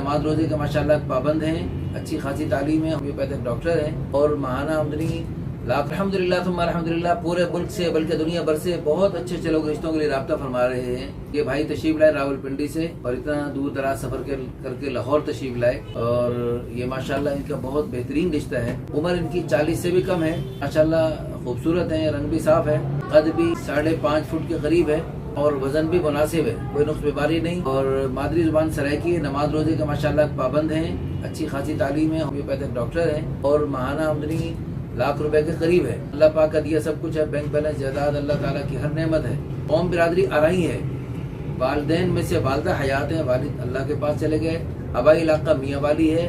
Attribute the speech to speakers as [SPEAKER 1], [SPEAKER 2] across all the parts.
[SPEAKER 1] नमाज रोजे के माशाल्लाह पाबंद हैं, अच्छी खासी तालीम है, होम्योपैथिक डॉक्टर हैं और माहाना आमदनी लाख अल्हम्दुलिल्लाह तुम अल्हम्दुलिल्लाह पूरे मुल्क से बल्कि दुनिया भर से बहुत अच्छे अच्छे लोग रिश्तों के लिए राब्ता फरमा रहे हैं। ये भाई तशरीफ लाए रावलपिंडी से और इतना दूर दराज सफर करके लाहौर तशरीफ लाए और ये माशाल्लाह इनका बहुत बेहतरीन रिश्ता है। उम्र इनकी 40 से भी कम है, माशाल्लाह खूबसूरत है, रंग भी साफ है, कद भी 5.5 फुट के करीब है और वजन भी मुनासिब है, कोई नुक्स बीमारी नहीं और मादरी जुबान सराइकी है, नमाज रोजे का माशाल्लाह पाबंद हैं, अच्छी खासी तालीम है, होम्योपैथिक डॉक्टर हैं और माहाना आमदनी लाख रुपए के करीब है। अल्लाह पाक का दिया सब कुछ है, बैंक बैलेंस जायदाद अल्लाह ताला की हर नेमत है। कौम बिरादरी आराई है, वालिदैन में से वालिदा हयात है, वालिद अल्लाह के पास चले गए, आबाई इलाका मियाँ वाली है,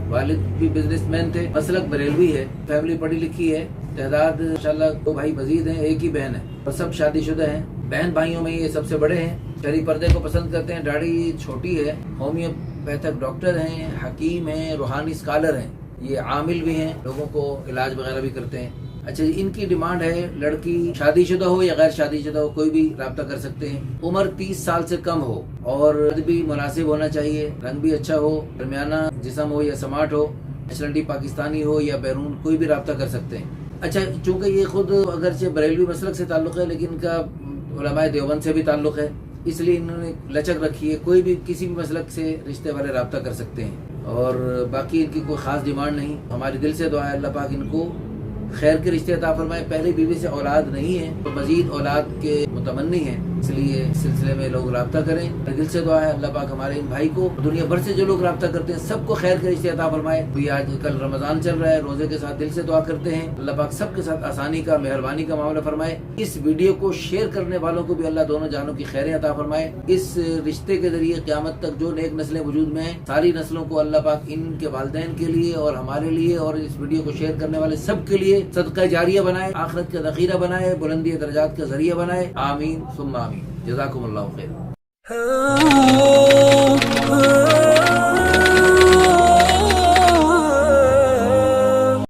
[SPEAKER 1] वालिद भी बिजनेसमैन थे, मसलक बरेलवी है, फैमिली पढ़ी लिखी है, तादाद इंशाल्लाह 2 भाई मजीद हैं, एक ही बहन है और सब शादीशुदा हैं। बहन भाइयों में ये सबसे बड़े हैं, शरीफ पर्दे को पसंद करते हैं, दाढ़ी छोटी है, होम्योपैथिक डॉक्टर हैं, हकीम हैं, रूहानी स्कॉलर हैं, ये आमिल भी हैं, लोगों को इलाज वगैरह भी करते हैं। अच्छा जी, इनकी डिमांड है लड़की शादीशुदा हो या गैर शादीशुदा हो, कोई भी राब्ता कर सकते हैं, उम्र 30 साल से कम हो और कद भी मुनासिब होना चाहिए, रंग भी अच्छा हो, दरमियाना जिस्म हो या समाट हो, नेशनलिटी पाकिस्तानी हो या बैरून, कोई भी राब्ता कर सकते हैं। अच्छा, चूंकि ये खुद अगरचे बरेलवी मसलक से ताल्लुक़ है लेकिन इनका उलमाए देवबंद से भी ताल्लुक़ है, इसलिए इन्होंने लचक रखी है, कोई भी किसी भी मसलक से रिश्ते वाले राब्ता कर सकते हैं और बाकी इनकी कोई ख़ास डिमांड नहीं। हमारी दिल से दुआ है अल्लाह पाक इनको खैर के रिश्ते अता फरमाए। पहली बीवी से औलाद नहीं है तो मजीद औलाद के मुतमन्नी है, इसलिए इस सिलसिले में लोग राब्ता करें। दिल से दुआ है अल्लाह पाक हमारे इन भाई को, दुनिया भर से जो लोग राब्ता करते हैं सबको खैर के रिश्ते अता फरमाए। तो आज कल रमजान चल रहा है, रोजे के साथ दिल से दुआ करते हैं अल्लाह पाक सबके साथ आसानी का, मेहरबानी का मामला फरमाए। इस वीडियो को शेयर करने वालों को भी अल्लाह दोनों जानों की खैरें अता फरमाए। इस रिश्ते के जरिए क़यामत तक जो नेक नस्लें वजूद में हैं, सारी नस्लों को अल्लाह पाक इनके वालिदैन के लिए और हमारे लिए और इस वीडियो को शेयर करने वाले सब के लिए सदका जारिया बनाए, आखिरत का ज़ख़ीरा बनाए, बुलंदी दर्जात का जरिया बनाए। आमीन सुम्मा आमीन। जज़ाकुमुल्लाहु खैर।